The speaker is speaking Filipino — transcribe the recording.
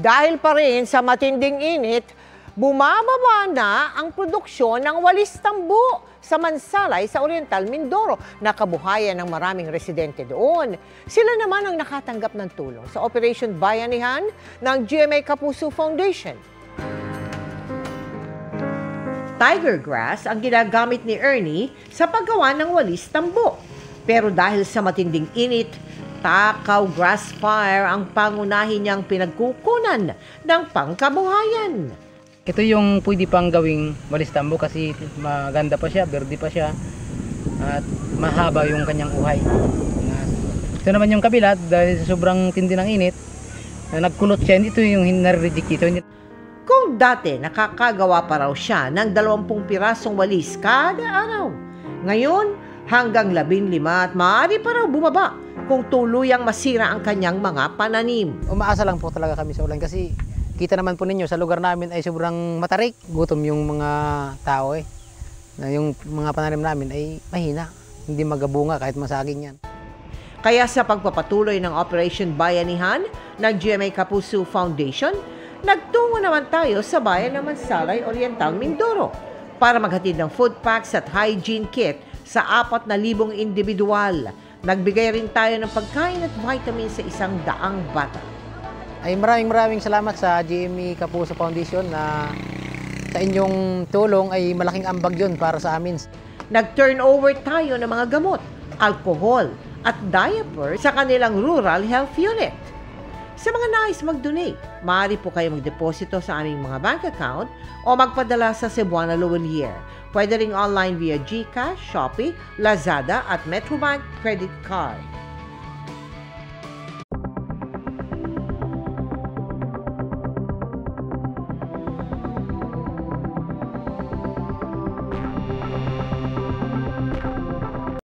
Dahil pa rin sa matinding init, bumababa na ang produksyon ng walis tambo sa Mansalay sa Oriental Mindoro. Nakabuhayan ng maraming residente doon. Sila naman ang nakatanggap ng tulong sa Operation Bayanihan ng GMA Kapuso Foundation. Tiger grass ang ginagamit ni Ernie sa paggawa ng walis tambo. Pero dahil sa matinding init, takaw grass fire ang pangunahin niyang pinagkukunan ng pangkabuhayan. Ito yung pwede pang gawing walis tambo kasi maganda pa siya, berde pa siya, at mahaba yung kanyang uhay. Ito naman yung kabila, dahil sa sobrang tindi ng init, nagkulot siya, ito yung nare-reject ito. Kung dati nakakagawa pa raw siya ng 20 pirasong walis kada araw, ngayon hanggang 15 at maaari pa raw bumaba kung tuluyang masira ang kanyang mga pananim. Umaasa lang po talaga kami sa ulan kasi kita naman po ninyo sa lugar namin ay sobrang matarik. Gutom yung mga tao na yung mga pananim namin ay mahina, hindi magabunga kahit masaging yan. Kaya sa pagpapatuloy ng Operation Bayanihan ng GMA Kapuso Foundation, nagtungo naman tayo sa bayan ng Mansalay, Oriental Mindoro para maghatid ng food packs at hygiene kit sa 4,000 individual. Nagbigay rin tayo ng pagkain at vitamins sa 100 bata. Ay maraming salamat sa GMA Kapuso Foundation na sa inyong tulong ay malaking ambag yun para sa amin. Nag-turnover tayo ng mga gamot, alcohol at diaper sa kanilang rural health unit. Sa mga nais mag-donate, maaari po kayo magdeposito sa aming mga bank account o magpadala sa Cebuana Luwalier. Pwede ring online via GCash, Shopee, Lazada at Metrobank credit card.